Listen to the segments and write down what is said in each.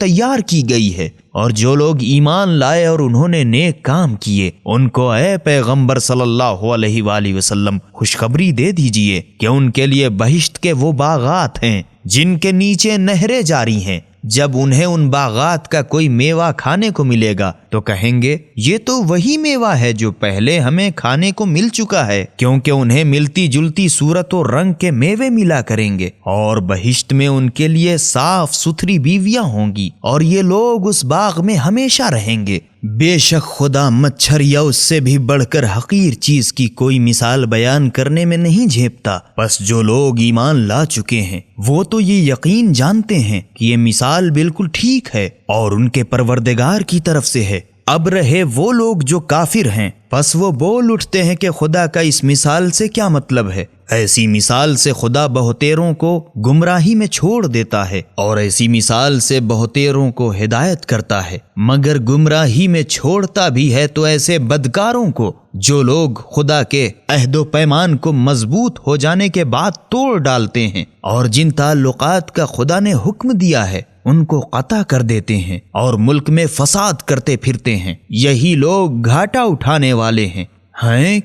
تیار کی گئی ہے، اور جو لوگ ایمان لائے اور انہوں نے نیک کام کیے ان کو اے پیغمبر صلی اللہ علیہ وآلہ وسلم خوشخبری دے دیجئے کہ ان کے لیے بہشت کے وہ باغات ہیں جن کے نیچے نہریں جاری ہیں۔ جب انہیں ان باغات کا کوئی میوہ کھانے کو ملے گا تو کہیں گے یہ تو وہی میوہ ہے جو پہلے ہمیں کھانے کو مل چکا ہے، کیونکہ انہیں ملتی جلتی صورت و رنگ کے میوے ملا کریں گے، اور بہشت میں ان کے لیے صاف ستھری بیویاں ہوں گی، اور یہ لوگ اس باغ میں ہمیشہ رہیں گے۔ بے شک خدا مچھر یا اس سے بھی بڑھ کر حقیر چیز کی کوئی مثال بیان کرنے میں نہیں جھیپتا، پس جو لوگ ایمان لا چکے ہیں وہ تو یہ یقین جانتے ہیں کہ یہ مثال بالکل ٹھیک ہے اور ان کے پروردگار کی طرف سے ہے۔ اب رہے وہ لوگ جو کافر ہیں، پس وہ بول اٹھتے ہیں کہ خدا کا اس مثال سے کیا مطلب ہے؟ ایسی مثال سے خدا بہتیروں کو گمراہی میں چھوڑ دیتا ہے اور ایسی مثال سے بہتیروں کو ہدایت کرتا ہے، مگر گمراہی میں چھوڑتا بھی ہے تو ایسے بدکاروں کو جو لوگ خدا کے عہد و پیمان کو مضبوط ہو جانے کے بعد توڑ ڈالتے ہیں اور جن تعلقات کا خدا نے حکم دیا ہے ان کو قطع کر دیتے ہیں اور ملک میں فساد کرتے پھرتے ہیں، یہی لوگ گھاٹا اٹھانے والے ہیں۔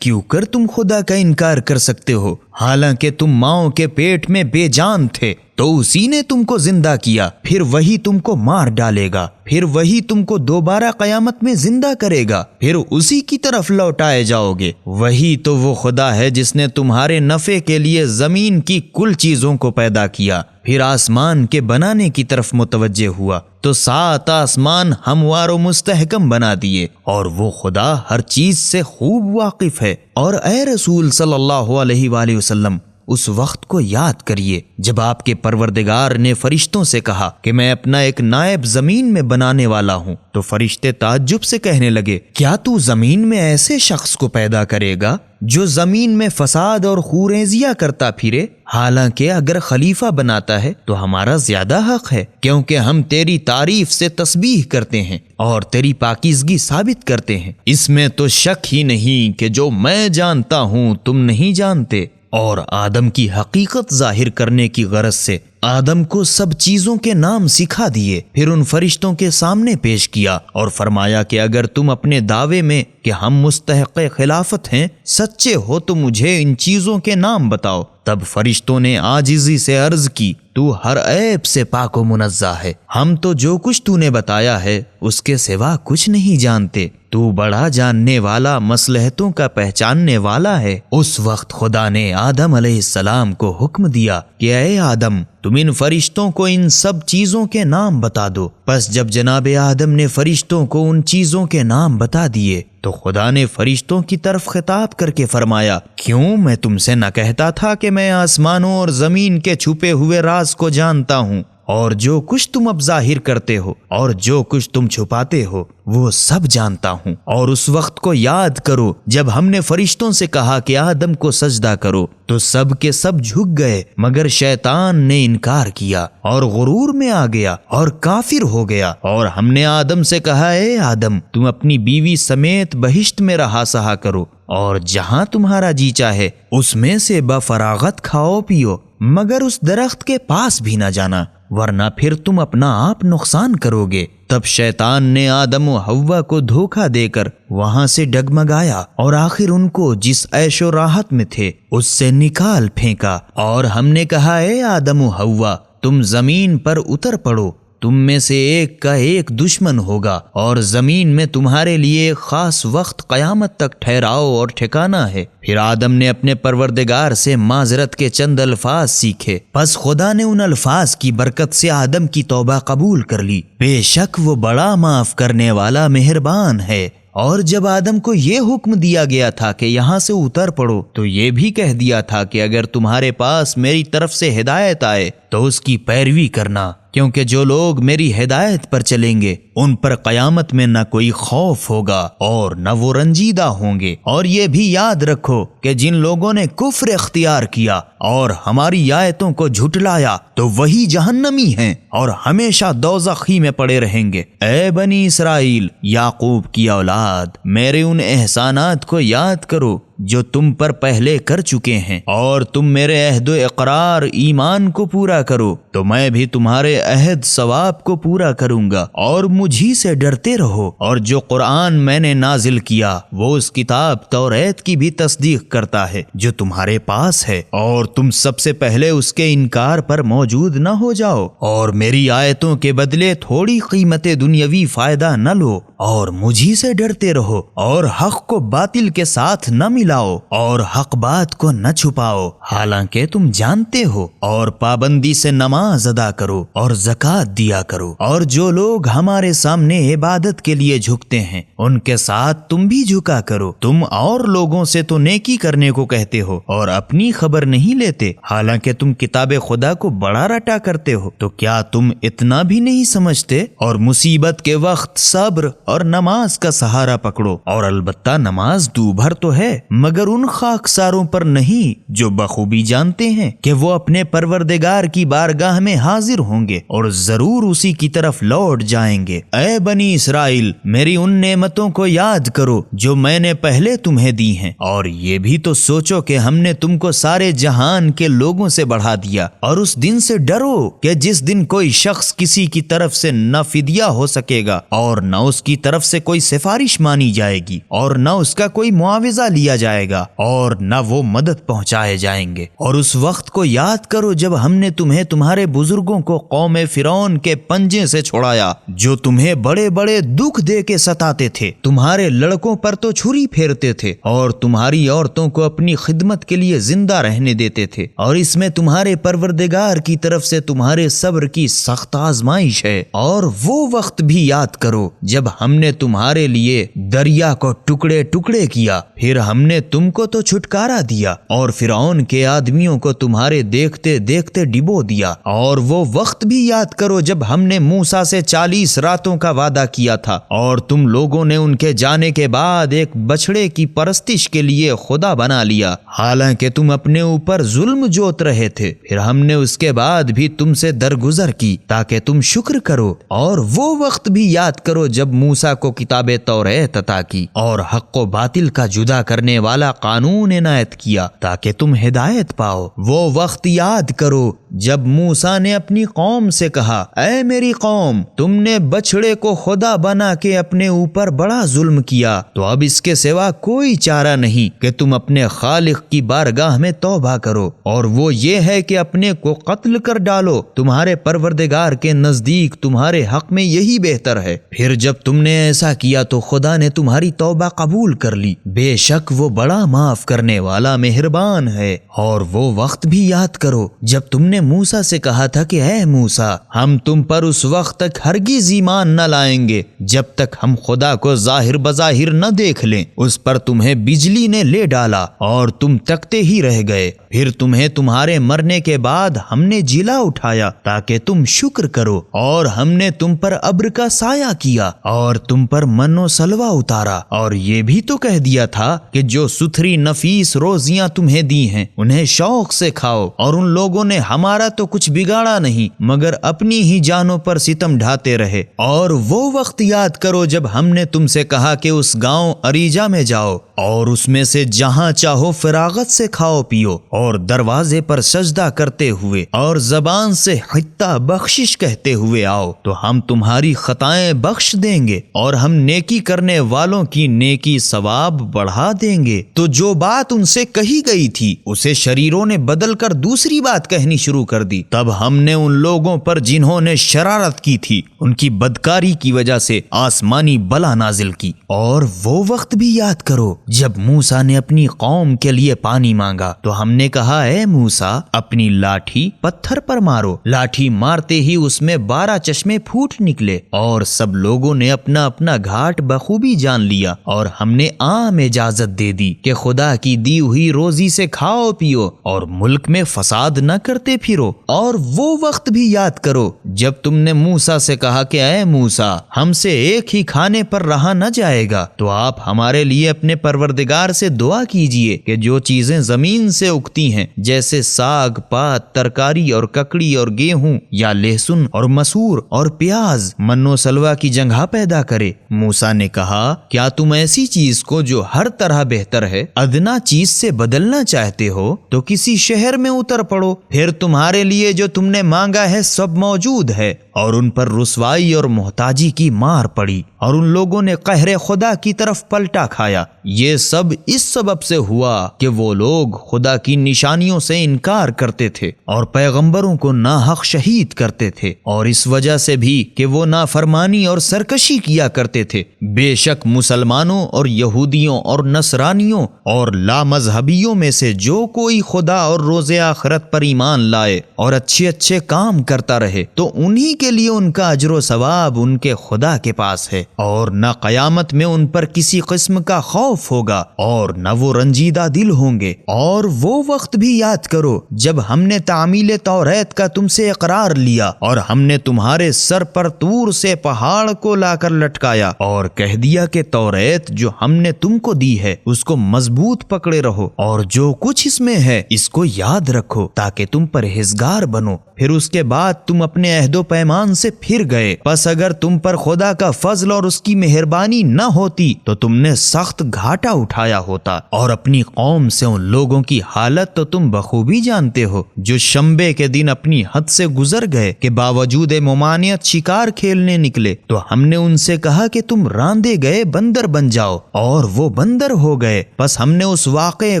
کیوں کر تم خدا کا انکار کر سکتے ہو؟ حالانکہ تم ماؤں کے پیٹ میں بے جان تھے تو اسی نے تم کو زندہ کیا، پھر وہی تم کو مار ڈالے گا، پھر وہی تم کو دوبارہ قیامت میں زندہ کرے گا، پھر اسی کی طرف لوٹائے جاؤ گے۔ وہی تو وہ خدا ہے جس نے تمہارے نفع کے لیے زمین کی کل چیزوں کو پیدا کیا، پھر آسمان کے بنانے کی طرف متوجہ ہوا تو 7 آسمان ہموار و مستحکم بنا دیے، اور وہ خدا ہر چیز سے خوب واقف ہے۔ اور اے رسول صلی اللہ علیہ وآلہ وسلم، اس وقت کو یاد کریے جب آپ کے پروردگار نے فرشتوں سے کہا کہ میں اپنا ایک نائب زمین میں بنانے والا ہوں، تو فرشتے تعجب سے کہنے لگے کیا تو زمین میں ایسے شخص کو پیدا کرے گا جو زمین میں فساد اور خوریزیاں کرتا پھرے؟ حالانکہ اگر خلیفہ بناتا ہے تو ہمارا زیادہ حق ہے، کیونکہ ہم تیری تعریف سے تسبیح کرتے ہیں اور تیری پاکیزگی ثابت کرتے ہیں۔ اس میں تو شک ہی نہیں کہ جو میں جانتا ہوں تم نہیں جانتے۔ اور آدم کی حقیقت ظاہر کرنے کی غرض سے آدم کو سب چیزوں کے نام سکھا دیے، پھر ان فرشتوں کے سامنے پیش کیا اور فرمایا کہ اگر تم اپنے دعوے میں کہ ہم مستحق خلافت ہیں سچے ہو تو مجھے ان چیزوں کے نام بتاؤ۔ تب فرشتوں نے عاجزی سے عرض کی تو ہر عیب سے پاک و منزہ ہے، ہم تو جو کچھ تو نے بتایا ہے اس کے سوا کچھ نہیں جانتے، تو بڑا جاننے والا مصلحتوں کا پہچاننے والا ہے۔ اس وقت خدا نے آدم علیہ السلام کو حکم دیا کہ اے آدم تم ان فرشتوں کو ان سب چیزوں کے نام بتا دو۔ پس جب جناب آدم نے فرشتوں کو ان چیزوں کے نام بتا دیے تو خدا نے فرشتوں کی طرف خطاب کر کے فرمایا کیوں میں تم سے نہ کہتا تھا کہ میں آسمانوں اور زمین کے چھپے ہوئے راز کو جانتا ہوں، اور جو کچھ تم اب ظاہر کرتے ہو اور جو کچھ تم چھپاتے ہو وہ سب جانتا ہوں۔ اور اس وقت کو یاد کرو جب ہم نے فرشتوں سے کہا کہ آدم کو سجدہ کرو تو سب کے سب جھک گئے، مگر شیطان نے انکار کیا اور غرور میں آ گیا اور کافر ہو گیا۔ اور ہم نے آدم سے کہا اے آدم تم اپنی بیوی سمیت بہشت میں رہا سہا کرو، اور جہاں تمہارا جی چاہے اس میں سے بفراغت کھاؤ پیو، مگر اس درخت کے پاس بھی نہ جانا ورنہ پھر تم اپنا آپ نقصان کرو گے۔ تب شیطان نے آدم و حوا کو دھوکہ دے کر وہاں سے ڈگمگایا اور آخر ان کو جس عیش و راحت میں تھے اس سے نکال پھینکا، اور ہم نے کہا اے آدم و حوا تم زمین پر اتر پڑو، تم میں سے ایک کا ایک دشمن ہوگا، اور زمین میں تمہارے لیے ایک خاص وقت قیامت تک ٹھہراؤ اور ٹھکانہ ہے۔ پھر آدم نے اپنے پروردگار سے معذرت کے چند الفاظ سیکھے، پس خدا نے ان الفاظ کی برکت سے آدم کی توبہ قبول کر لی، بے شک وہ بڑا معاف کرنے والا مہربان ہے۔ اور جب آدم کو یہ حکم دیا گیا تھا کہ یہاں سے اتر پڑو تو یہ بھی کہہ دیا تھا کہ اگر تمہارے پاس میری طرف سے ہدایت آئے تو اس کی پیروی کرنا، کیونکہ جو لوگ میری ہدایت پر چلیں گے ان پر قیامت میں نہ کوئی خوف ہوگا اور نہ وہ رنجیدہ ہوں گے۔ اور یہ بھی یاد رکھو کہ جن لوگوں نے کفر اختیار کیا اور ہماری آیتوں کو جھٹلایا تو وہی جہنمی ہیں اور ہمیشہ دوزخ ہی میں پڑے رہیں گے۔ اے بنی اسرائیل، یعقوب کی اولاد، میرے ان احسانات کو یاد کرو جو تم پر پہلے کر چکے ہیں، اور تم میرے عہد و اقرار ایمان کو پورا کرو تو میں بھی تمہارے عہد ثواب کو پورا کروں گا، اور مجھی سے ڈرتے رہو۔ اور جو قرآن میں نے نازل کیا وہ اس کتاب توریت کی بھی تصدیق کرتا ہے جو تمہارے پاس ہے، اور تم سب سے پہلے اس کے انکار پر موجود نہ ہو جاؤ، اور میری آیتوں کے بدلے تھوڑی قیمت دنیاوی فائدہ نہ لو، اور مجھی سے ڈرتے رہو، اور حق کو باطل کے ساتھ نہ ملاؤ، اور حق بات کو نہ چھپاؤ حالانکہ تم جانتے ہو، اور پابندی سے نماز ادا کرو اور زکوٰۃ دیا کرو، اور جو لوگ ہمارے سامنے عبادت کے لیے جھکتے ہیں ان کے ساتھ تم بھی جھکا کرو۔ تم اور لوگوں سے تو نیکی کرنے کو کہتے ہو اور اپنی خبر نہیں لیتے، حالانکہ تم کتاب خدا کو بڑا رٹا کرتے ہو، تو کیا تم اتنا بھی نہیں سمجھتے؟ اور مصیبت کے وقت صبر اور نماز کا سہارا پکڑو، اور البتہ نماز دوبھر تو ہے مگر ان خاکساروں پر نہیں جو بخوبی جانتے ہیں کہ وہ اپنے پروردگار کی بارگاہ میں حاضر ہوں گے اور ضرور اسی کی طرف لوٹ جائیں گے۔ اے بنی اسرائیل، میری ان نعمتوں کو یاد کرو جو میں نے پہلے تمہیں دی ہیں، اور یہ بھی تو سوچو کہ ہم نے تم کو سارے جہان کے لوگوں سے بڑھا دیا، اور اس دن سے ڈرو کہ جس دن کوئی شخص کسی کی طرف سے نہ فدیہ ہو سکے گا اور نہ اس کی طرف سے کوئی سفارش مانی جائے گی، اور نہ اس کا کوئی معاوضہ لیا جائے گا، اور نہ وہ مدد پہنچائے جائیں گے۔ اور اس وقت کو یاد کرو جب ہم نے تمہیں تمہارے بزرگوں کو قوم فرعون کے پنجے سے چھڑایا، جو تمہیں بڑے بڑے دکھ دے کے ستاتے تھے، تمہارے لڑکوں پر تو چھری پھیرتے تھے اور تمہاری عورتوں کو اپنی خدمت کے لیے زندہ رہنے دیتے تھے، اور اس میں تمہارے پروردگار کی طرف سے تمہارے صبر کی سخت آزمائش ہے۔ اور وہ وقت بھی یاد کرو جب ہم نے تمہارے لیے دریا کو ٹکڑے ٹکڑے کیا، پھر ہم نے تم کو تو چھٹکارا دیا، اور فرعون کے آدمیوں کو تمہارے دیکھتے دیکھتے ڈبو دیا۔ اور وہ وقت بھی یاد کرو جب ہم نے موسیٰ سے 40 راتوں کا وعدہ کیا تھا، اور تم لوگوں نے ان کے جانے کے بعد ایک بچڑے کی پرستش کے لیے خدا بنا لیا، حالانکہ تم اپنے اوپر ظلم جوت رہے تھے۔ پھر ہم نے اس کے بعد بھی تم سے درگزر کی تاکہ تم شکر کرو۔ اور وہ وقت بھی یاد کرو جب موسیٰ کو کتاب توریت عطا کی اور حق و باطل کا جدا کرنے والا قانون عنایت کیا تاکہ تم ہدایت پاؤ۔ وہ وقت یاد کرو جب موسیٰ نے اپنی قوم سے کہا، اے میری قوم، تم نے بچڑے کو خدا بنا کے اپنے اوپر بڑا ظلم کیا، تو اب اس کے سوا کوئی چارہ نہیں کہ تم اپنے خالق کی بارگاہ میں توبہ کرو، اور وہ یہ ہے کہ اپنے کو قتل کر ڈالو، تمہارے پروردگار کے نزدیک تمہارے حق میں یہی بہتر ہے۔ پھر جب تم نے ایسا کیا تو خدا نے تمہاری توبہ قبول کر لی، بے شک وہ بڑا معاف کرنے والا مہربان ہے۔ اور وہ وقت بھی یاد کرو جب تم نے موسیٰ سے کہا تھا کہ اے موسیٰ، ہم تم پر اس وقت تک ہرگز ایمان نہ لائیں گے جب تک ہم خدا کو ظاہر بظاہر نہ دیکھ لیں۔ اس پر تمہیں بجلی نے لے ڈالا اور تم تکتے ہی رہ گئے، پھر تمہیں تمہارے مرنے کے بعد ہم نے جلا اٹھایا تاکہ تم شکر کرو، اور ہم نے تم پر ابر کا سایہ کیا اور تم پر من و سلوہ اتارا، اور یہ بھی تو کہہ دیا تھا کہ جو ستھری نفیس روزیاں تمہیں دی ہیں انہیں شوق سے کھاؤ، اور ان لوگوں نے ہمارا تو کچھ بگاڑا نہیں مگر اپنی ہی جانوں پر ستم ڈھاتے رہے۔ اور وہ وقت یاد کرو جب ہم نے تم سے کہا کہ اس گاؤں اریجا میں جاؤ اور اس میں سے جہاں چاہو فراغت سے کھاؤ پیو، اور دروازے پر سجدہ کرتے ہوئے اور زبان سے حتہ بخشش کہتے ہوئے آؤ تو ہم تمہاری خطائیں بخش دیں گے، اور ہم نیکی کرنے والوں کی نیکی ثواب بڑھا دیں گے۔ تو جو بات ان سے کہی گئی تھی اسے شریروں نے بدل کر دوسری بات کہنی شروع کر دی۔ تب ہم نے ان لوگوں پر جنہوں نے شرارت کی تھی ان کی بدکاری کی وجہ سے آسمانی بلا نازل کی۔ اور وہ وقت بھی یاد کرو جب موسیٰ نے اپنی قوم کے لیے پانی مانگا تو ہم نے کہا، اے موسیٰ، اپنی لاٹھی پتھر پر مارو۔ لاٹھی مارتے ہی اس میں 12 چشمے پھوٹ نکلے، اور سب لوگوں نے اپنا اپنا گھاٹ بخوبی جان لیا، اور ہم نے عام اجازت دے دی کہ خدا کی دی ہوئی روزی سے کھاؤ پیو اور ملک میں فساد نہ کرتے پھرو۔ اور وہ وقت بھی یاد کرو جب تم نے موسیٰ سے کہا کہ اے موسیٰ، ہم سے ایک ہی کھانے پر رہا نہ جائے گا، تو آپ ہمارے لیے اپنے پروردگار پروردگار سے دعا کیجئے کہ جو چیزیں زمین سے اگتی ہیں جیسے ساگ پات ترکاری اور ککڑی اور گیہوں یا لہسن اور مسور اور پیاز من و سلوا کی جگہ پیدا کرے۔ موسیٰ نے کہا کیا تم ایسی چیز کو جو ہر طرح بہتر ہے ادنا چیز سے بدلنا چاہتے ہو تو کسی شہر میں اتر پڑو، پھر تمہارے لیے جو تم نے مانگا ہے سب موجود ہے۔ اور ان پر رسوائی اور محتاجی کی مار پڑی اور ان لوگوں نے قہر خدا کی طرف پلٹا کھایا۔ یہ سب اس سبب سے ہوا کہ وہ لوگ خدا کی نشانیوں سے انکار کرتے تھے اور پیغمبروں کو ناحق شہید کرتے تھے، اور اس وجہ سے بھی کہ وہ نافرمانی اور سرکشی کیا کرتے تھے۔ بے شک مسلمانوں اور یہودیوں اور نصرانیوں اور لامذہبیوں میں سے جو کوئی خدا اور روز آخرت پر ایمان لائے اور اچھے اچھے کام کرتا رہے تو انہی کے لیے ان کا اجر و ثواب ان کے خدا کے پاس ہے، اور نہ قیامت میں ان پر کسی قسم کا خوف ہوگا اور نہ وہ رنجیدہ دل ہوں گے۔ اور وہ وقت بھی یاد کرو جب ہم نے تعمیل توریت کا تم سے اقرار لیا اور ہم نے تمہارے سر پر طور سے پہاڑ کو لا کر لٹکایا اور کہہ دیا کہ توریت جو ہم نے تم کو دی ہے اس کو مضبوط پکڑے رہو اور جو کچھ اس میں ہے اس کو یاد رکھو تاکہ تم پرہیزگار بنو۔ پھر اس کے بعد تم اپنے عہد و پیمان سے پھر گئے، پس اگر تم پر خدا کا فضل اور اس کی مہربانی نہ ہوتی تو تم نے سخت گھاٹا اٹھایا ہوتا، اور اپنی قوم سے ان لوگوں کی حالت تو تم بخوبی جانتے ہو جو شنبے کے دن اپنی حد سے گزر گئے کہ باوجود ممانعت شکار کھیلنے نکلے، تو ہم نے ان سے کہا کہ تم راندے گئے بندر بن جاؤ، اور وہ بندر ہو گئے۔ پس ہم نے اس واقعے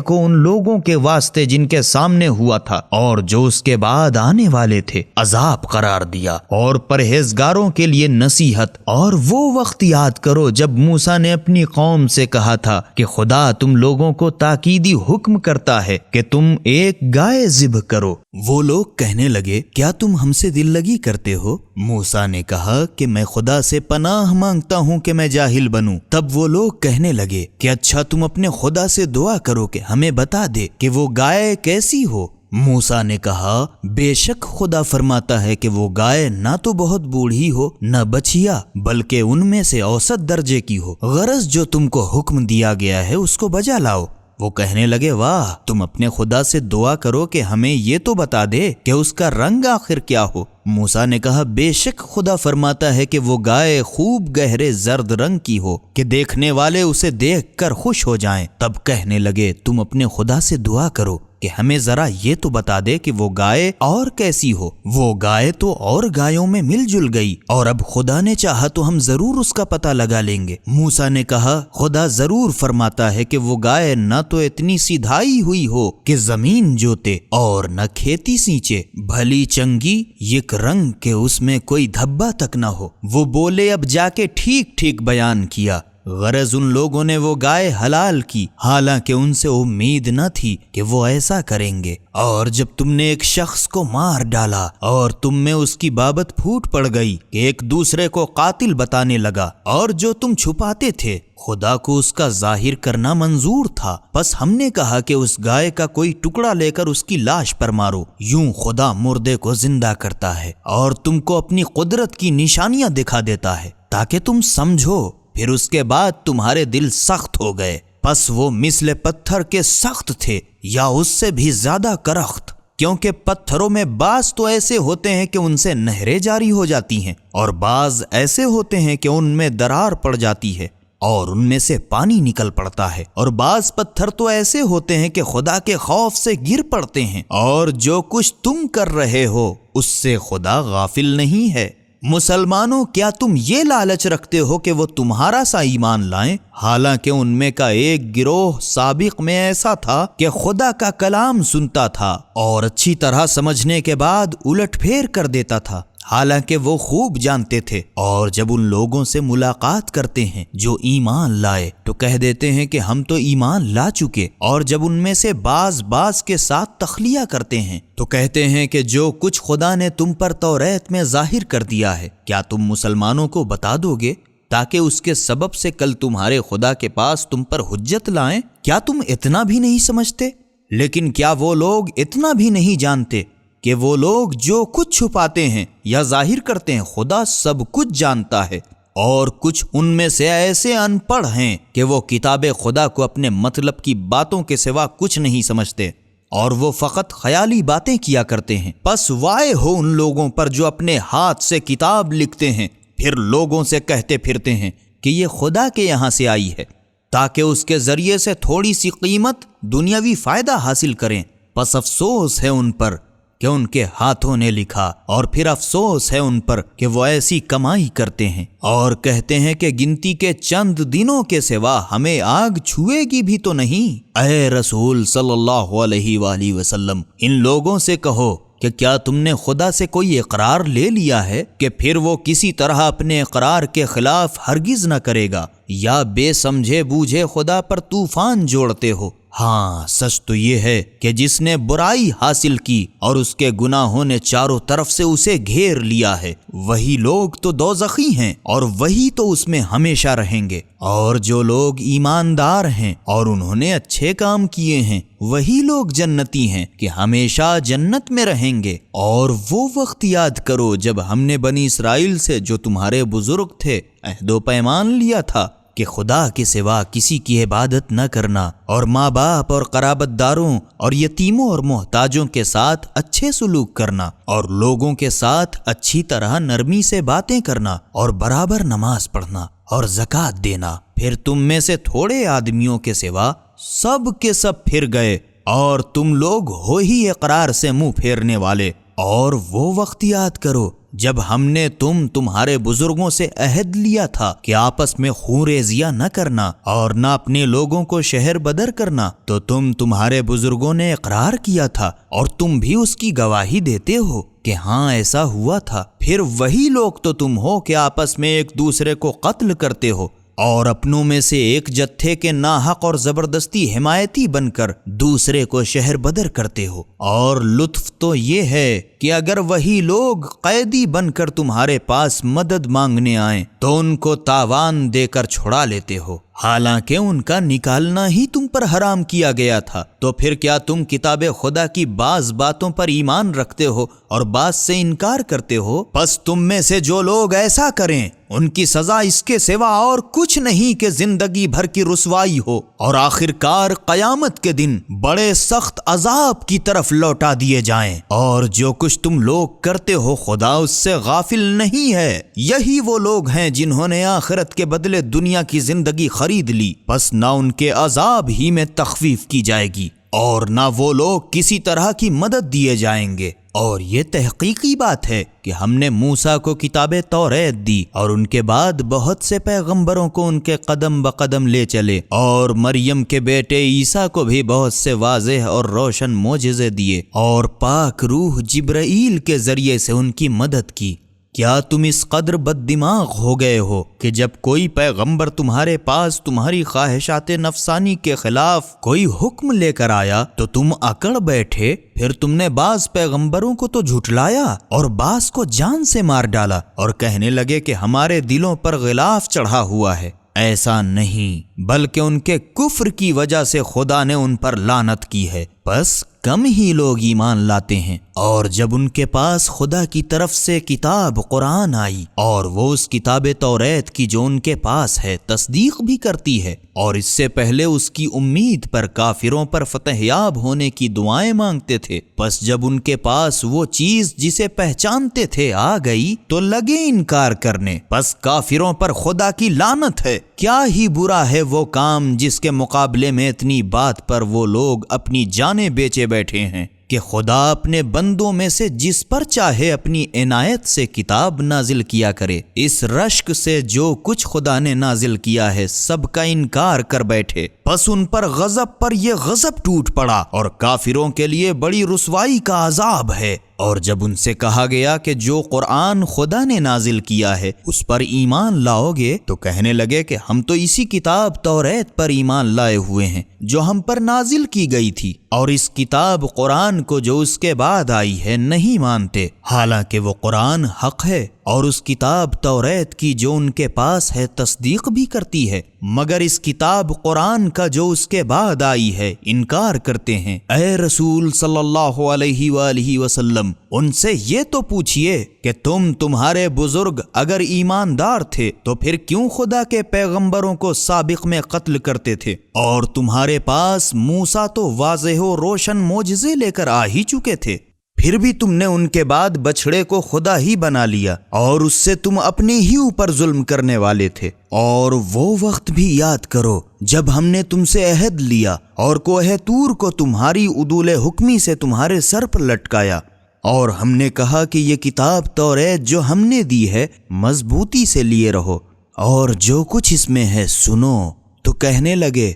کو ان لوگوں کے واسطے جن کے سامنے ہوا تھا اور جو اس کے بعد آنے والے تھے عذاب قرار دیا، اور پرہیزگاروں کے لیے نصیحت۔ اور وہ وقت یاد کرو جب موسیٰ نے اپنی قوم سے کہا تھا کہ خدا تم لوگوں کو تاکیدی حکم کرتا ہے کہ تم ایک گائے ذبح کرو۔ وہ لوگ کہنے لگے کیا تم ہم سے دل لگی کرتے ہو؟ موسیٰ نے کہا کہ میں خدا سے پناہ مانگتا ہوں کہ میں جاہل بنوں۔ تب وہ لوگ کہنے لگے کہ اچھا تم اپنے خدا سے دعا کرو کہ ہمیں بتا دے کہ وہ گائے کیسی ہو۔ موسیٰ نے کہا بے شک خدا فرماتا ہے کہ وہ گائے نہ تو بہت بوڑھی ہو نہ بچھیا، بلکہ ان میں سے اوسط درجے کی ہو، غرض جو تم کو حکم دیا گیا ہے اس کو بجا لاؤ۔ وہ کہنے لگے واہ، تم اپنے خدا سے دعا کرو کہ ہمیں یہ تو بتا دے کہ اس کا رنگ آخر کیا ہو۔ موسیٰ نے کہا بے شک خدا فرماتا ہے کہ وہ گائے خوب گہرے زرد رنگ کی ہو کہ دیکھنے والے اسے دیکھ کر خوش ہو جائیں۔ تب کہنے لگے تم اپنے خدا سے دعا کرو کہ ہمیں ذرا یہ تو بتا دے کہ وہ گائے اور کیسی ہو۔ وہ گائے تو اور گایوں میں مل جل گئی، اور اب خدا نے چاہا تو ہم ضرور اس کا پتہ لگا لیں گے۔ موسیٰ نے کہا خدا ضرور فرماتا ہے کہ وہ گائے نہ تو اتنی سیدھائی ہوئی ہو کہ زمین جوتے اور نہ کھیتی سینچے، بھلی چنگی یک رنگ کہ اس میں کوئی دھبا تک نہ ہو۔ وہ بولے اب جا کے ٹھیک ٹھیک بیان کیا، غرض ان لوگوں نے وہ گائے حلال کی، حالانکہ ان سے امید نہ تھی کہ وہ ایسا کریں گے۔ اور جب تم نے ایک شخص کو مار ڈالا اور تم میں اس کی بابت پھوٹ پڑ گئی کہ ایک دوسرے کو قاتل بتانے لگا، اور جو تم چھپاتے تھے خدا کو اس کا ظاہر کرنا منظور تھا، پس ہم نے کہا کہ اس گائے کا کوئی ٹکڑا لے کر اس کی لاش پر مارو، یوں خدا مردے کو زندہ کرتا ہے اور تم کو اپنی قدرت کی نشانیاں دکھا دیتا ہے تاکہ تم سمجھو۔ پھر اس کے بعد تمہارے دل سخت ہو گئے، پس وہ مثل پتھر کے سخت تھے یا اس سے بھی زیادہ کرخت، کیونکہ پتھروں میں بعض تو ایسے ہوتے ہیں کہ ان سے نہریں جاری ہو جاتی ہیں، اور بعض ایسے ہوتے ہیں کہ ان میں درار پڑ جاتی ہے اور ان میں سے پانی نکل پڑتا ہے، اور بعض پتھر تو ایسے ہوتے ہیں کہ خدا کے خوف سے گر پڑتے ہیں، اور جو کچھ تم کر رہے ہو اس سے خدا غافل نہیں ہے۔ مسلمانوں کیا تم یہ لالچ رکھتے ہو کہ وہ تمہارا سا ایمان لائیں، حالانکہ ان میں کا ایک گروہ سابق میں ایسا تھا کہ خدا کا کلام سنتا تھا اور اچھی طرح سمجھنے کے بعد الٹ پھیر کر دیتا تھا، حالانکہ وہ خوب جانتے تھے، اور جب ان لوگوں سے ملاقات کرتے ہیں جو ایمان لائے تو کہہ دیتے ہیں کہ ہم تو ایمان لا چکے، اور جب ان میں سے بعض کے ساتھ تخلیہ کرتے ہیں تو کہتے ہیں کہ جو کچھ خدا نے تم پر توریت میں ظاہر کر دیا ہے کیا تم مسلمانوں کو بتا دو گے تاکہ اس کے سبب سے کل تمہارے خدا کے پاس تم پر حجت لائیں؟ کیا تم اتنا بھی نہیں سمجھتے؟ لیکن کیا وہ لوگ اتنا بھی نہیں جانتے کہ وہ لوگ جو کچھ چھپاتے ہیں یا ظاہر کرتے ہیں خدا سب کچھ جانتا ہے، اور کچھ ان میں سے ایسے ان پڑھ ہیں کہ وہ کتاب خدا کو اپنے مطلب کی باتوں کے سوا کچھ نہیں سمجھتے اور وہ فقط خیالی باتیں کیا کرتے ہیں۔ پس وائے ہو ان لوگوں پر جو اپنے ہاتھ سے کتاب لکھتے ہیں پھر لوگوں سے کہتے پھرتے ہیں کہ یہ خدا کے یہاں سے آئی ہے، تاکہ اس کے ذریعے سے تھوڑی سی قیمت دنیاوی فائدہ حاصل کریں۔ پس افسوس ہے ان پر کہ ان کے ہاتھوں نے لکھا، اور پھر افسوس ہے ان پر کہ وہ ایسی کمائی کرتے ہیں اور کہتے ہیں کہ گنتی کے چند دنوں کے سوا ہمیں آگ چھوئے گی بھی تو نہیں۔ اے رسول صلی اللہ علیہ وآلہ وسلم، ان لوگوں سے کہو کہ کیا تم نے خدا سے کوئی اقرار لے لیا ہے کہ پھر وہ کسی طرح اپنے اقرار کے خلاف ہرگز نہ کرے گا، یا بے سمجھے بوجھے خدا پر طوفان جوڑتے ہو؟ ہاں، سچ تو یہ ہے کہ جس نے برائی حاصل کی اور اس کے گناہوں نے چاروں طرف سے اسے گھیر لیا ہے، وہی لوگ تو دوزخی ہیں اور وہی تو اس میں ہمیشہ رہیں گے، اور جو لوگ ایماندار ہیں اور انہوں نے اچھے کام کیے ہیں وہی لوگ جنتی ہیں کہ ہمیشہ جنت میں رہیں گے۔ اور وہ وقت یاد کرو جب ہم نے بنی اسرائیل سے جو تمہارے بزرگ تھے عہد و پیمان لیا تھا کہ خدا کے سوا کسی کی عبادت نہ کرنا، اور ماں باپ اور قرابت داروں اور یتیموں اور محتاجوں کے ساتھ اچھے سلوک کرنا، اور لوگوں کے ساتھ اچھی طرح نرمی سے باتیں کرنا، اور برابر نماز پڑھنا اور زکوٰۃ دینا۔ پھر تم میں سے تھوڑے آدمیوں کے سوا سب کے سب پھر گئے، اور تم لوگ ہو ہی اقرار سے منہ پھیرنے والے۔ اور وہ وقت یاد کرو جب ہم نے تمہارے بزرگوں سے عہد لیا تھا کہ آپس میں خون ریزیاں نہ کرنا اور نہ اپنے لوگوں کو شہر بدر کرنا، تو تمہارے بزرگوں نے اقرار کیا تھا اور تم بھی اس کی گواہی دیتے ہو کہ ہاں ایسا ہوا تھا۔ پھر وہی لوگ تو تم ہو کہ آپس میں ایک دوسرے کو قتل کرتے ہو اور اپنوں میں سے ایک جتھے کے ناحق اور زبردستی حمایتی بن کر دوسرے کو شہر بدر کرتے ہو۔ اور لطف تو یہ ہے کہ اگر وہی لوگ قیدی بن کر تمہارے پاس مدد مانگنے آئیں تو ان کو تاوان دے کر چھڑا لیتے ہو، حالانکہ ان کا نکالنا ہی تم پر حرام کیا گیا تھا۔ تو پھر کیا تم کتاب خدا کی بعض باتوں پر ایمان رکھتے ہو اور بعض سے انکار کرتے ہو؟ پس تم میں سے جو لوگ ایسا کریں ان کی سزا اس کے سوا اور کچھ نہیں کہ زندگی بھر کی رسوائی ہو، اور آخر کار قیامت کے دن بڑے سخت عذاب کی طرف لوٹا دیے جائیں۔ اور جو کچھ تم لوگ کرتے ہو خدا اس سے غافل نہیں ہے۔ یہی وہ لوگ ہیں جنہوں نے آخرت کے بدلے دنیا کی زندگی خرید لی، پس نہ ان کے عذاب ہی میں تخفیف کی جائے گی اور نہ وہ لوگ کسی طرح کی مدد دیے جائیں گے۔ اور یہ تحقیقی بات ہے کہ ہم نے موسیٰ کو کتاب توریت دی، اور ان کے بعد بہت سے پیغمبروں کو ان کے قدم بقدم لے چلے، اور مریم کے بیٹے عیسیٰ کو بھی بہت سے واضح اور روشن معجزے دیے، اور پاک روح جبرائیل کے ذریعے سے ان کی مدد کی۔ کیا تم اس قدر بد دماغ ہو گئے ہو کہ جب کوئی پیغمبر تمہارے پاس تمہاری خواہشات نفسانی کے خلاف کوئی حکم لے کر آیا تو تم اکڑ بیٹھے؟ پھر تم نے بعض پیغمبروں کو تو جھٹلایا اور بعض کو جان سے مار ڈالا، اور کہنے لگے کہ ہمارے دلوں پر غلاف چڑھا ہوا ہے۔ ایسا نہیں، بلکہ ان کے کفر کی وجہ سے خدا نے ان پر لعنت کی ہے۔ بس کم ہی لوگ ایمان لاتے ہیں۔ اور جب ان کے پاس خدا کی طرف سے کتاب قرآن آئی اور وہ اس کتاب توریت کی جو ان کے پاس ہے تصدیق بھی کرتی ہے، اور اس سے پہلے اس کی امید پر کافروں پر فتح یاب ہونے کی دعائیں مانگتے تھے، بس جب ان کے پاس وہ چیز جسے پہچانتے تھے آ گئی تو لگے انکار کرنے۔ بس کافروں پر خدا کی لعنت ہے۔ کیا ہی برا ہے وہ کام جس کے مقابلے میں اتنی بات پر وہ لوگ اپنی جانیں بیچے بیٹھے ہیں کہ خدا اپنے بندوں میں سے جس پر چاہے اپنی عنایت سے کتاب نازل کیا کرے۔ اس رشک سے جو کچھ خدا نے نازل کیا ہے سب کا انکار کر بیٹھے، پس ان پر غضب پر یہ غضب ٹوٹ پڑا، اور کافروں کے لیے بڑی رسوائی کا عذاب ہے۔ اور جب ان سے کہا گیا کہ جو قرآن خدا نے نازل کیا ہے اس پر ایمان لاؤ گے، تو کہنے لگے کہ ہم تو اسی کتاب توریت پر ایمان لائے ہوئے ہیں جو ہم پر نازل کی گئی تھی، اور اس کتاب قرآن کو جو اس کے بعد آئی ہے نہیں مانتے، حالانکہ وہ قرآن حق ہے۔ اور اس کتاب توریت کی جو ان کے پاس ہے تصدیق بھی کرتی ہے، مگر اس کتاب قرآن کا جو اس کے بعد آئی ہے انکار کرتے ہیں۔ اے رسول صلی اللہ علیہ وآلہ وسلم، ان سے یہ تو پوچھئے کہ تمہارے بزرگ اگر ایماندار تھے تو پھر کیوں خدا کے پیغمبروں کو سابق میں قتل کرتے تھے؟ اور تمہارے پاس موسیٰ تو واضح و روشن معجزے لے کر آ ہی چکے تھے، پھر بھی تم نے ان کے بعد بچھڑے کو خدا ہی بنا لیا، اور اس سے تم اپنے ہی اوپر ظلم کرنے والے تھے۔ اور وہ وقت بھی یاد کرو جب ہم نے تم سے عہد لیا اور کوہ طور کو تمہاری عدول حکمی سے تمہارے سر پر لٹکایا، اور ہم نے کہا کہ یہ کتاب توریت جو ہم نے دی ہے مضبوطی سے لیے رہو، اور جو کچھ اس میں ہے سنو۔ تو کہنے لگے،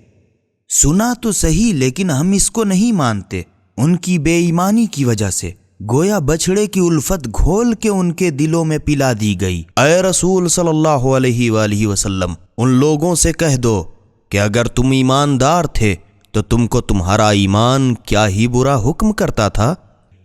سنا تو صحیح لیکن ہم اس کو نہیں مانتے، ان کی بے ایمانی کی وجہ سے گویا بچھڑے کی الفت گھول کے ان کے دلوں میں پلا دی گئی۔ اے رسول صلی اللہ علیہ وآلہ وسلم، ان لوگوں سے کہہ دو کہ اگر تم ایماندار تھے تو تم کو تمہارا ایمان کیا ہی برا حکم کرتا تھا۔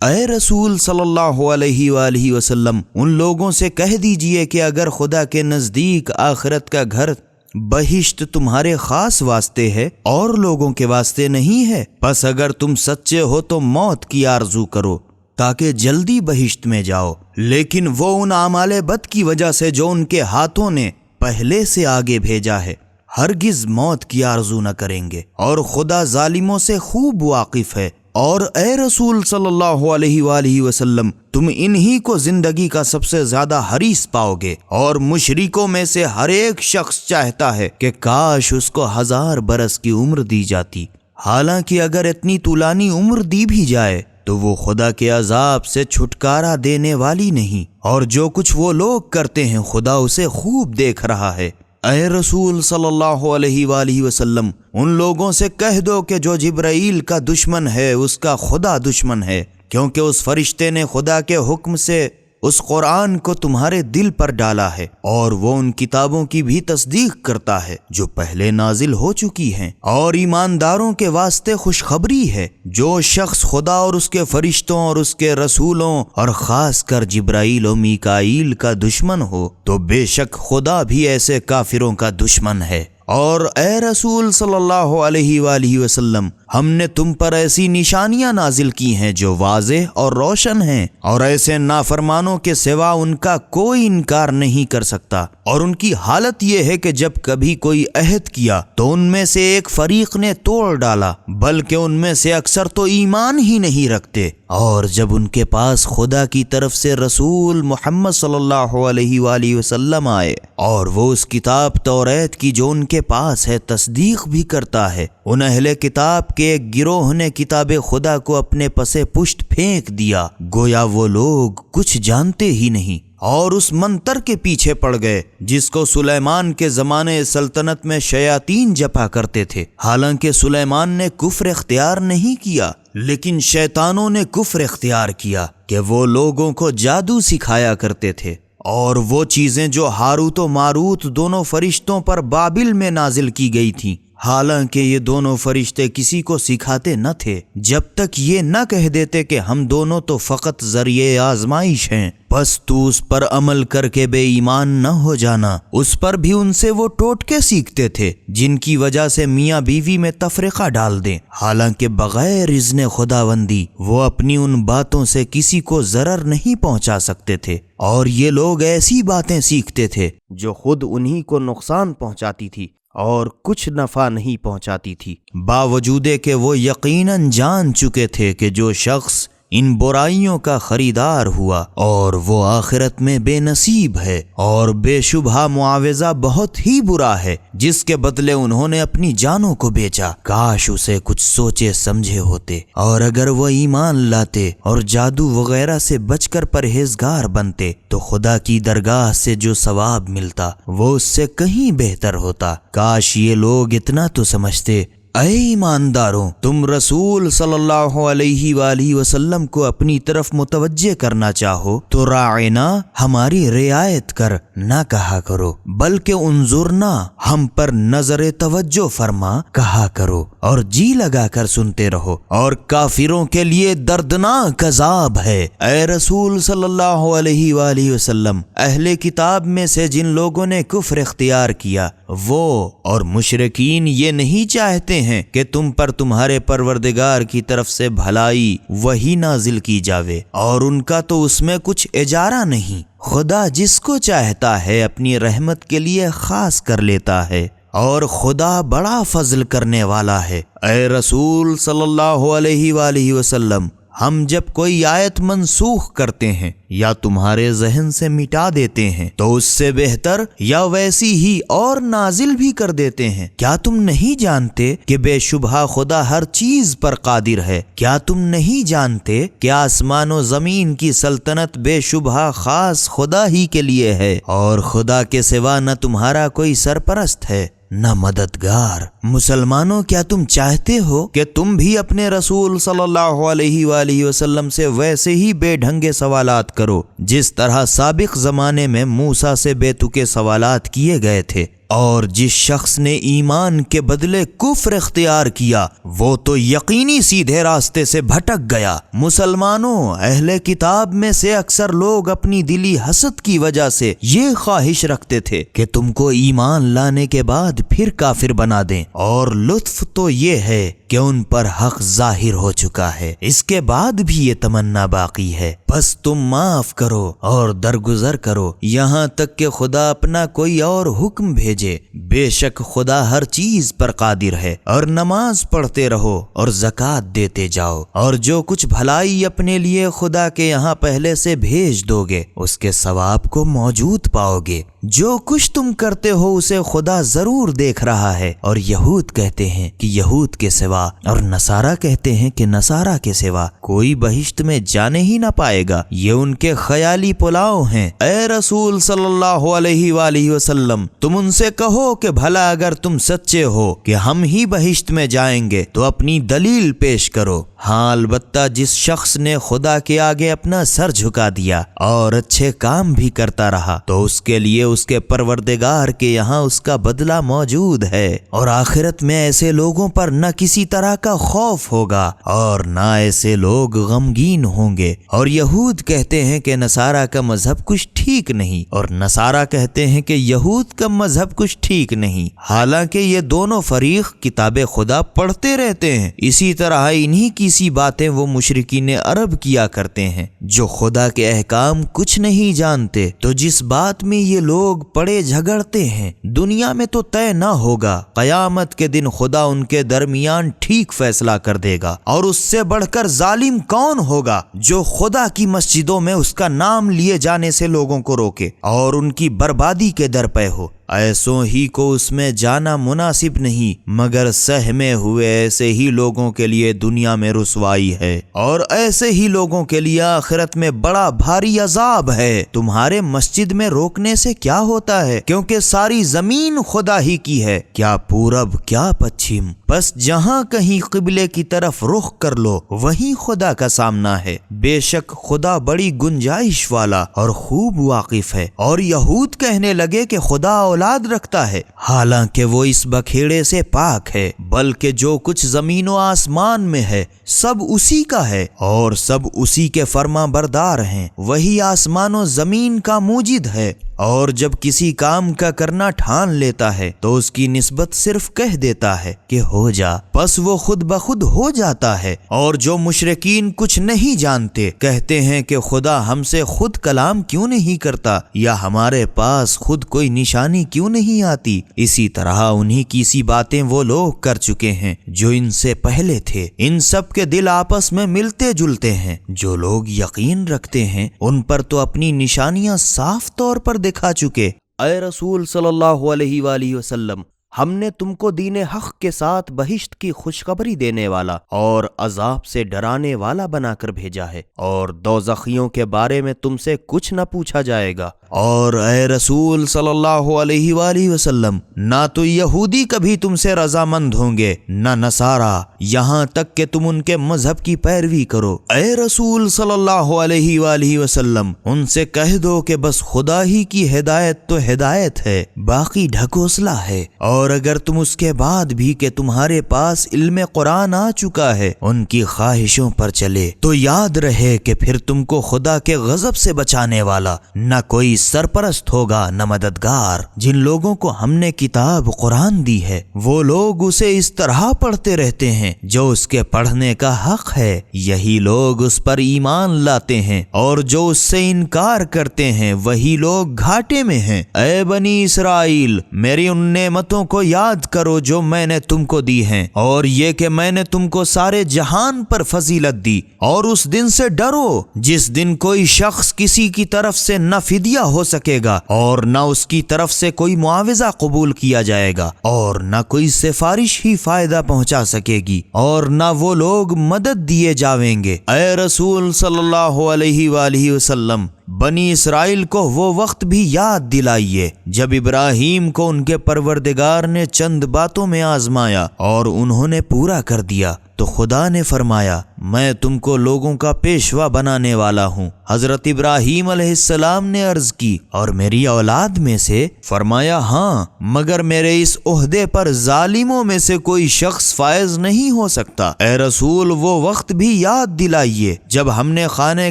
اے رسول صلی اللہ علیہ وآلہ وسلم، ان لوگوں سے کہہ دیجئے کہ اگر خدا کے نزدیک آخرت کا گھر بہشت تمہارے خاص واسطے ہے اور لوگوں کے واسطے نہیں ہے، پس اگر تم سچے ہو تو موت کی آرزو کرو تاکہ جلدی بہشت میں جاؤ، لیکن وہ ان اعمال بد کی وجہ سے جو ان کے ہاتھوں نے پہلے سے آگے بھیجا ہے ہرگز موت کی آرزو نہ کریں گے، اور خدا ظالموں سے خوب واقف ہے۔ اور اے رسول صلی اللہ علیہ وآلہ وسلم، تم انہی کو زندگی کا سب سے زیادہ حریص پاؤ گے، اور مشرکوں میں سے ہر ایک شخص چاہتا ہے کہ کاش اس کو 1000 برس کی عمر دی جاتی، حالانکہ اگر اتنی طولانی عمر دی بھی جائے تو وہ خدا کے عذاب سے چھٹکارا دینے والی نہیں، اور جو کچھ وہ لوگ کرتے ہیں خدا اسے خوب دیکھ رہا ہے۔ اے رسول صلی اللہ علیہ وآلہ وسلم، ان لوگوں سے کہہ دو کہ جو جبرائیل کا دشمن ہے اس کا خدا دشمن ہے، کیونکہ اس فرشتے نے خدا کے حکم سے اس قرآن کو تمہارے دل پر ڈالا ہے، اور وہ ان کتابوں کی بھی تصدیق کرتا ہے جو پہلے نازل ہو چکی ہیں، اور ایمانداروں کے واسطے خوشخبری ہے۔ جو شخص خدا اور اس کے فرشتوں اور اس کے رسولوں اور خاص کر جبرائیل و میکائیل کا دشمن ہو تو بے شک خدا بھی ایسے کافروں کا دشمن ہے۔ اور اے رسول صلی اللہ علیہ وآلہ وسلم، ہم نے تم پر ایسی نشانیاں نازل کی ہیں جو واضح اور روشن ہیں، اور ایسے نافرمانوں کے سوا ان کا کوئی انکار نہیں کر سکتا، اور ان کی حالت یہ ہے کہ جب کبھی کوئی عہد کیا تو ان میں سے ایک فریق نے توڑ ڈالا، بلکہ ان میں سے اکثر تو ایمان ہی نہیں رکھتے، اور جب ان کے پاس خدا کی طرف سے رسول محمد صلی اللہ علیہ وآلہ وسلم آئے اور وہ اس کتاب توریت کی جو ان کے پاس ہے تصدیق بھی کرتا ہے، ان اہل کتاب کے ایک گروہ نے کتاب خدا کو اپنے پسے پشت پھینک دیا، گویا وہ لوگ کچھ جانتے ہی نہیں، اور اس منتر کے پیچھے پڑ گئے جس کو سلیمان کے زمانے سلطنت میں شیاطین جپا کرتے تھے، حالانکہ سلیمان نے کفر اختیار نہیں کیا لیکن شیطانوں نے کفر اختیار کیا کہ وہ لوگوں کو جادو سکھایا کرتے تھے، اور وہ چیزیں جو ہاروت و ماروت دونوں فرشتوں پر بابل میں نازل کی گئی تھیں، حالانکہ یہ دونوں فرشتے کسی کو سکھاتے نہ تھے جب تک یہ نہ کہہ دیتے کہ ہم دونوں تو فقط ذریعے آزمائش ہیں، بس تو اس پر عمل کر کے بے ایمان نہ ہو جانا۔ اس پر بھی ان سے وہ ٹوٹکے سیکھتے تھے جن کی وجہ سے میاں بیوی میں تفرقہ ڈال دیں، حالانکہ بغیر اذن خداوندی وہ اپنی ان باتوں سے کسی کو ضرر نہیں پہنچا سکتے تھے، اور یہ لوگ ایسی باتیں سیکھتے تھے جو خود انہی کو نقصان پہنچاتی تھی اور کچھ نفع نہیں پہنچاتی تھی، باوجود کہ وہ یقیناً جان چکے تھے کہ جو شخص ان برائیوں کا خریدار ہوا اور وہ آخرت میں بے نصیب ہے، اور بے شبہ معاوضہ بہت ہی برا ہے جس کے بدلے انہوں نے اپنی جانوں کو بیچا۔ کاش اسے کچھ سوچے سمجھے ہوتے، اور اگر وہ ایمان لاتے اور جادو وغیرہ سے بچ کر پرہیزگار بنتے تو خدا کی درگاہ سے جو ثواب ملتا وہ اس سے کہیں بہتر ہوتا۔ کاش یہ لوگ اتنا تو سمجھتے۔ اے ایمانداروں، تم رسول صلی اللہ علیہ وآلہ وسلم کو اپنی طرف متوجہ کرنا چاہو تو راعنا، ہماری رعایت کر نہ کہا کرو، بلکہ انظرنا، ہم پر نظر توجہ فرما کہا کرو۔ اور جی لگا کر سنتے رہو، اور کافروں کے لیے دردناک عذاب ہے۔ اے رسول صلی اللہ علیہ وآلہ وسلم، اہل کتاب میں سے جن لوگوں نے کفر اختیار کیا وہ اور مشرکین یہ نہیں چاہتے ہیں کہ تم پر تمہارے پروردگار کی طرف سے بھلائی وہی نازل کی جاوے، اور ان کا تو اس میں کچھ اجارہ نہیں۔ خدا جس کو چاہتا ہے اپنی رحمت کے لیے خاص کر لیتا ہے، اور خدا بڑا فضل کرنے والا ہے۔ اے رسول صلی اللہ علیہ وآلہ وسلم، ہم جب کوئی آیت منسوخ کرتے ہیں یا تمہارے ذہن سے مٹا دیتے ہیں تو اس سے بہتر یا ویسی ہی اور نازل بھی کر دیتے ہیں۔ کیا تم نہیں جانتے کہ بے شبہ خدا ہر چیز پر قادر ہے؟ کیا تم نہیں جانتے کہ آسمان و زمین کی سلطنت بے شبہ خاص خدا ہی کے لیے ہے، اور خدا کے سوا نہ تمہارا کوئی سرپرست ہے نہ مددگار؟ مسلمانوں، کیا تم چاہتے ہو کہ تم بھی اپنے رسول صلی اللہ علیہ وآلہ وسلم سے ویسے ہی بے ڈھنگے سوالات کرو جس طرح سابق زمانے میں موسیٰ سے بے تکے سوالات کیے گئے تھے؟ اور جس شخص نے ایمان کے بدلے کفر اختیار کیا وہ تو یقینی سیدھے راستے سے بھٹک گیا۔ مسلمانوں، اہل کتاب میں سے اکثر لوگ اپنی دلی حسد کی وجہ سے یہ خواہش رکھتے تھے کہ تم کو ایمان لانے کے بعد پھر کافر بنا دیں، اور لطف تو یہ ہے کہ ان پر حق ظاہر ہو چکا ہے، اس کے بعد بھی یہ تمنا باقی ہے۔ بس تم معاف کرو اور درگزر کرو یہاں تک کہ خدا اپنا کوئی اور حکم بھیجے۔ بے شک خدا ہر چیز پر قادر ہے۔ اور نماز پڑھتے رہو اور زکوٰۃ دیتے جاؤ، اور جو کچھ بھلائی اپنے لیے خدا کے یہاں پہلے سے بھیج دو گے اس کے ثواب کو موجود پاؤ گے۔ جو کچھ تم کرتے ہو اسے خدا ضرور دیکھ رہا ہے۔ اور یہود کہتے ہیں کہ یہود کے سوا، اور نصارہ کہتے ہیں کہ نصارہ کے سوا کوئی بہشت میں جانے ہی نہ پائے گا۔ یہ ان کے خیالی پلاؤ ہیں۔ اے رسول صلی اللہ علیہ وآلہ وسلم، تم ان سے کہو کہ بھلا اگر تم سچے ہو کہ ہم ہی بہشت میں جائیں گے تو اپنی دلیل پیش کرو۔ ہاں، البتہ جس شخص نے خدا کے آگے اپنا سر جھکا دیا اور اچھے کام بھی کرتا رہا تو اس کے لیے اس کے پروردگار کے یہاں اس کا بدلہ موجود ہے، اور آخرت میں ایسے لوگوں پر نہ کسی طرح کا خوف ہوگا اور نہ ایسے لوگ غمگین ہوں گے۔ اور یہود کہتے ہیں کہ نصارہ کا مذہب کچھ ٹھیک نہیں، اور نصارہ کہتے ہیں کہ یہود کا مذہب کچھ ٹھیک نہیں، حالانکہ یہ دونوں فریق کتاب خدا پڑھتے رہتے ہیں۔ اسی طرح انہی کی سی باتیں وہ مشرکین عرب کیا کرتے ہیں جو خدا کے احکام کچھ نہیں جانتے۔ تو جس بات میں یہ لوگ پڑے جھگڑتے ہیں دنیا میں تو طے نہ ہوگا، قیامت کے دن خدا ان کے درمیان ٹھیک فیصلہ کر دے گا۔ اور اس سے بڑھ کر ظالم کون ہوگا جو خدا کی مسجدوں میں اس کا نام لیے جانے سے لوگوں کو روکے اور ان کی بربادی کے در پہ ہو؟ ایسوں ہی کو اس میں جانا مناسب نہیں، مگر سہمے ہوئے ایسے ہی لوگوں کے لیے دنیا میں رسوائی ہے، اور ایسے ہی لوگوں کے لیے آخرت میں بڑا بھاری عذاب ہے۔ تمہارے مسجد میں روکنے سے کیا ہوتا ہے؟ کیونکہ ساری زمین خدا ہی کی ہے، کیا پورب کیا پچھم، بس جہاں کہیں قبلے کی طرف رخ کر لو وہیں خدا کا سامنا ہے۔ بے شک خدا بڑی گنجائش والا اور خوب واقف ہے۔ اور یہود کہنے لگے کہ خدا اولاد رکھتا ہے، حالانکہ وہ اس بکھیڑے سے پاک ہے، بلکہ جو کچھ زمین و آسمان میں ہے سب اسی کا ہے، اور سب اسی کے فرما بردار ہیں۔ وہی آسمان و زمین کا موجد ہے، اور جب کسی کام کا کرنا ٹھان لیتا ہے تو اس کی نسبت صرف کہہ دیتا ہے کہ ہو جا، پس وہ خود بخود ہو جاتا ہے۔ اور جو مشرکین کچھ نہیں جانتے کہتے ہیں کہ خدا ہم سے خود کلام کیوں نہیں کرتا، یا ہمارے پاس خود کوئی نشانی کیوں نہیں آتی۔ اسی طرح انہی کی سی باتیں وہ لوگ کر چکے ہیں جو ان سے پہلے تھے۔ ان سب کے دل آپس میں ملتے جلتے ہیں۔ جو لوگ یقین رکھتے ہیں ان پر تو اپنی نشانیاں صاف طور پر دکھا چکے۔ اے رسول صلی اللہ علیہ وآلہ وسلم، ہم نے تم کو دین حق کے ساتھ بہشت کی خوشخبری دینے والا اور عذاب سے ڈرانے والا بنا کر بھیجا ہے، اور دوزخیوں کے بارے میں تم سے کچھ نہ پوچھا جائے گا۔ اور اے رسول صلی اللہ علیہ وآلہ وسلم، نہ تو یہودی کبھی تم سے رضامند ہوں گے نہ نصارہ، یہاں تک کہ تم ان کے مذہب کی پیروی کرو۔ اے رسول صلی اللہ علیہ وآلہ وسلم، ان سے کہہ دو کہ بس خدا ہی کی ہدایت تو ہدایت ہے، باقی ڈھکوسلا ہے، اور اگر تم اس کے بعد بھی کہ تمہارے پاس علم قرآن آ چکا ہے ان کی خواہشوں پر چلے تو یاد رہے کہ پھر تم کو خدا کے غضب سے بچانے والا نہ کوئی سرپرست ہوگا نہ مددگار۔ جن لوگوں کو ہم نے کتاب قرآن دی ہے وہ لوگ اسے اس طرح پڑھتے رہتے ہیں جو اس کے پڑھنے کا حق ہے، یہی لوگ اس پر ایمان لاتے ہیں، اور جو اس سے انکار کرتے ہیں وہی لوگ گھاٹے میں ہیں۔ اے بنی اسرائیل، میری ان نعمتوں کو یاد کرو جو میں نے تم کو دی ہیں، اور یہ کہ میں نے تم کو سارے جہان پر فضیلت دی، اور اس دن سے ڈرو جس دن کوئی شخص کسی کی طرف سے نہ فدیہ ہو سکے گا اور نہ اس کی طرف سے کوئی معاوضہ قبول کیا جائے گا، اور نہ کوئی سفارش ہی فائدہ پہنچا سکے گی، اور نہ وہ لوگ مدد دیے جاویں گے۔ اے رسول صلی اللہ علیہ وآلہ وسلم، بنی اسرائیل کو وہ وقت بھی یاد دلائیے جب ابراہیم کو ان کے پروردگار نے چند باتوں میں آزمایا اور انہوں نے پورا کر دیا تو خدا نے فرمایا میں تم کو لوگوں کا پیشوا بنانے والا ہوں۔ حضرت ابراہیم علیہ السلام نے عرض کی اور میری اولاد میں سے؟ فرمایا ہاں، مگر میرے اس عہدے پر ظالموں میں سے کوئی شخص فائز نہیں ہو سکتا۔ اے رسول، وہ وقت بھی یاد دلائیے جب ہم نے خانہ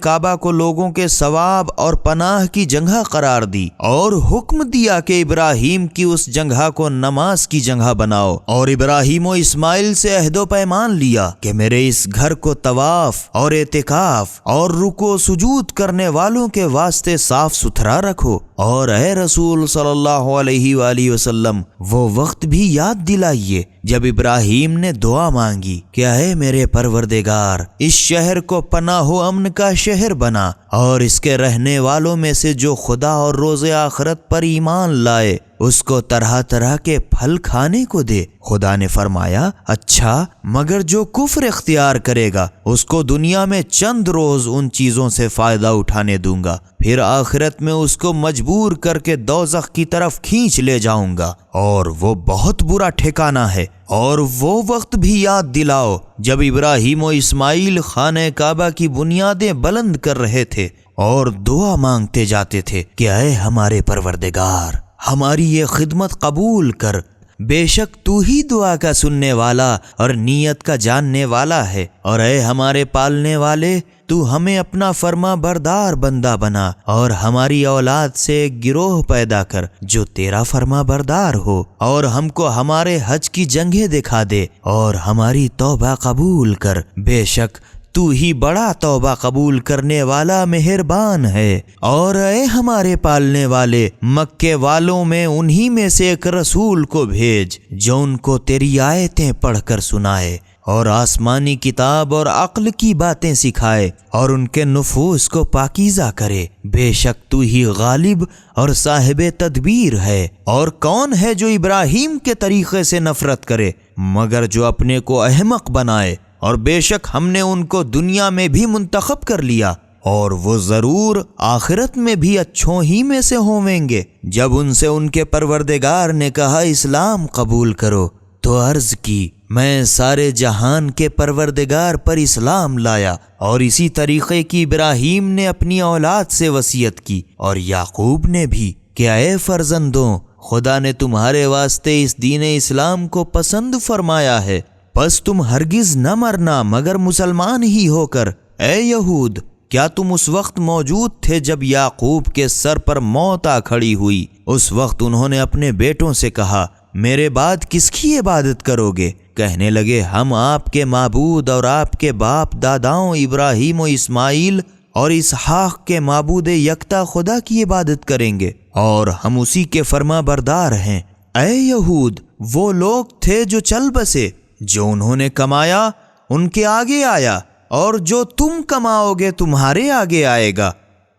کعبہ کو لوگوں کے ثواب اور پناہ کی جگہ قرار دی اور حکم دیا کہ ابراہیم کی اس جگہ کو نماز کی جگہ بناؤ، اور ابراہیم و اسماعیل سے عہد و پیمان لیا کہ میرے اس گھر کو طواف اور اعتکاف اور رکوع سجود کرنے والوں کے واسطے صاف ستھرا رکھو۔ اور اے رسول صلی اللہ علیہ وآلہ وسلم، وہ وقت بھی یاد دلائیے جب ابراہیم نے دعا مانگی کہ اے میرے پروردگار، اس شہر کو پناہ و امن کا شہر بنا، اور اس کے رہنے والوں میں سے جو خدا اور روز آخرت پر ایمان لائے اس کو طرح طرح کے پھل کھانے کو دے۔ خدا نے فرمایا اچھا، مگر جو کفر اختیار کرے گا اس کو دنیا میں چند روز ان چیزوں سے فائدہ اٹھانے دوں گا، پھر آخرت میں اس کو مجبور کر کے دوزخ کی طرف کھینچ لے جاؤں گا، اور وہ بہت برا ٹھکانہ ہے۔ اور وہ وقت بھی یاد دلاؤ جب ابراہیم و اسماعیل خانہ کعبہ کی بنیادیں بلند کر رہے تھے اور دعا مانگتے جاتے تھے کہ اے ہمارے پروردگار، ہماری یہ خدمت قبول کر، بے شک تو ہی دعا کا سننے والا اور نیت کا جاننے والا ہے، اور اے ہمارے پالنے والے، تو ہمیں اپنا فرما بردار بندہ بنا اور ہماری اولاد سے ایک گروہ پیدا کر جو تیرا فرما بردار ہو، اور ہم کو ہمارے حج کی جگہیں دکھا دے اور ہماری توبہ قبول کر، بے شک تو ہی بڑا توبہ قبول کرنے والا مہربان ہے۔ اور اے ہمارے پالنے والے، مکے والوں میں انہی میں سے ایک رسول کو بھیج جو ان کو تیری آیتیں پڑھ کر سنائے اور آسمانی کتاب اور عقل کی باتیں سکھائے اور ان کے نفوس کو پاکیزہ کرے، بے شک تو ہی غالب اور صاحب تدبیر ہے۔ اور کون ہے جو ابراہیم کے طریقے سے نفرت کرے مگر جو اپنے کو احمق بنائے؟ اور بے شک ہم نے ان کو دنیا میں بھی منتخب کر لیا اور وہ ضرور آخرت میں بھی اچھوں ہی میں سے ہویں گے۔ جب ان سے ان کے پروردگار نے کہا اسلام قبول کرو تو عرض کی میں سارے جہان کے پروردگار پر اسلام لایا، اور اسی طریقے کی ابراہیم نے اپنی اولاد سے وصیت کی اور یعقوب نے بھی کہ اے فرزندوں، خدا نے تمہارے واسطے اس دین اسلام کو پسند فرمایا ہے، پس تم ہرگز نہ مرنا مگر مسلمان ہی ہو کر۔ اے یہود، کیا تم اس وقت موجود تھے جب یعقوب کے سر پر موت آ کھڑی ہوئی؟ اس وقت انہوں نے اپنے بیٹوں سے کہا میرے بعد کس کی عبادت کرو گے؟ کہنے لگے ہم آپ کے معبود اور آپ کے باپ داداؤں ابراہیم و اسماعیل اور اسحاق کے معبود یکتا خدا کی عبادت کریں گے، اور ہم اسی کے فرما بردار ہیں۔ اے یہود، وہ لوگ تھے جو چل بسے، جو انہوں نے کمایا ان کے آگے آیا، اور جو تم کماؤ گے تمہارے آگے آئے گا،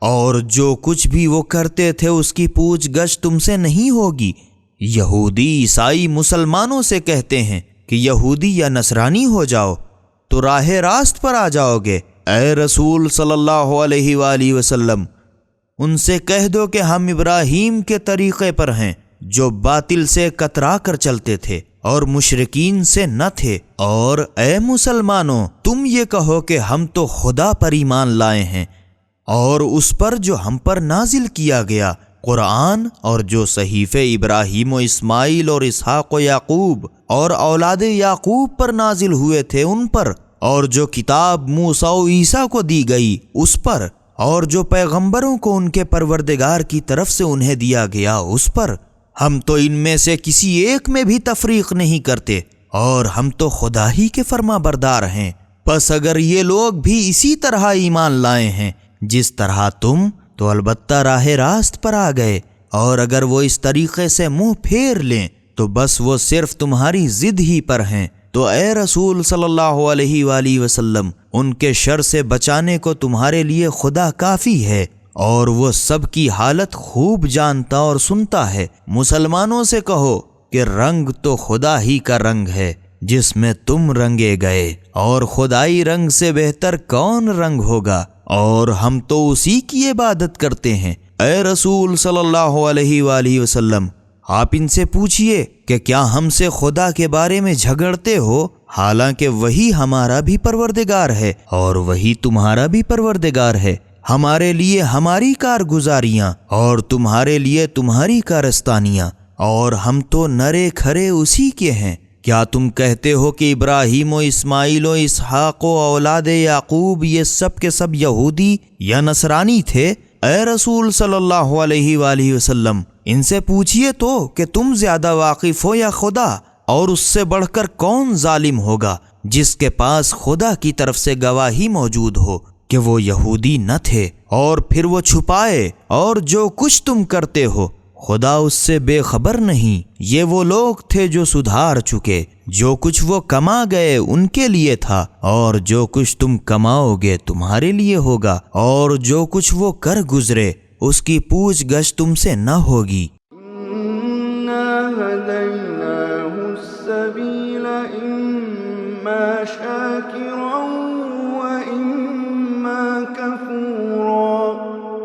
اور جو کچھ بھی وہ کرتے تھے اس کی پوچھ گچھ تم سے نہیں ہوگی۔ یہودی عیسائی مسلمانوں سے کہتے ہیں کہ یہودی یا نصرانی ہو جاؤ تو راہ راست پر آ جاؤ گے۔ اے رسول صلی اللہ علیہ وآلہ وسلم، ان سے کہہ دو کہ ہم ابراہیم کے طریقے پر ہیں جو باطل سے کترا کر چلتے تھے اور مشرکین سے نہ تھے، اور اے مسلمانوں تم یہ کہو کہ ہم تو خدا پر ایمان لائے ہیں اور اس پر جو ہم پر نازل کیا گیا، قرآن اور جو صحیفے ابراہیم و اسماعیل اور اسحاق و یعقوب اور اولاد یعقوب پر نازل ہوئے تھے ان پر، اور جو کتاب موسیٰ و عیسیٰ کو دی گئی اس پر، اور جو پیغمبروں کو ان کے پروردگار کی طرف سے انہیں دیا گیا اس پر۔ ہم تو ان میں سے کسی ایک میں بھی تفریق نہیں کرتے، اور ہم تو خدا ہی کے فرما بردار ہیں۔ پس اگر یہ لوگ بھی اسی طرح ایمان لائے ہیں جس طرح تم، تو البتہ راہ راست پر آ گئے، اور اگر وہ اس طریقے سے منہ پھیر لیں تو بس وہ صرف تمہاری ضد ہی پر ہیں۔ تو اے رسول صلی اللہ علیہ وآلہ وسلم، ان کے شر سے بچانے کو تمہارے لیے خدا کافی ہے، اور وہ سب کی حالت خوب جانتا اور سنتا ہے۔ مسلمانوں سے کہو کہ رنگ تو خدا ہی کا رنگ ہے جس میں تم رنگے گئے، اور خدائی رنگ سے بہتر کون رنگ ہوگا، اور ہم تو اسی کی عبادت کرتے ہیں۔ اے رسول صلی اللہ علیہ وآلہ وسلم، آپ ان سے پوچھئے کہ کیا ہم سے خدا کے بارے میں جھگڑتے ہو، حالانکہ وہی ہمارا بھی پروردگار ہے اور وہی تمہارا بھی پروردگار ہے۔ ہمارے لیے ہماری کارگزاریاں اور تمہارے لیے تمہاری کارستانیاں، اور ہم تو نرے کھرے اسی کے ہیں۔ کیا تم کہتے ہو کہ ابراہیم و اسماعیل و اسحاق و اولاد یعقوب یہ سب کے سب یہودی یا نصرانی تھے؟ اے رسول صلی اللہ علیہ وآلہ وسلم، ان سے پوچھئے تو کہ تم زیادہ واقف ہو یا خدا، اور اس سے بڑھ کر کون ظالم ہوگا جس کے پاس خدا کی طرف سے گواہی موجود ہو کہ وہ یہودی نہ تھے، اور پھر وہ چھپائے، اور جو کچھ تم کرتے ہو خدا اس سے بے خبر نہیں۔ یہ وہ لوگ تھے جو سدھار چکے، جو کچھ وہ کما گئے ان کے لیے تھا، اور جو کچھ تم کماؤ گے تمہارے لیے ہوگا، اور جو کچھ وہ کر گزرے اس کی پوچھ گچھ تم سے نہ ہوگی۔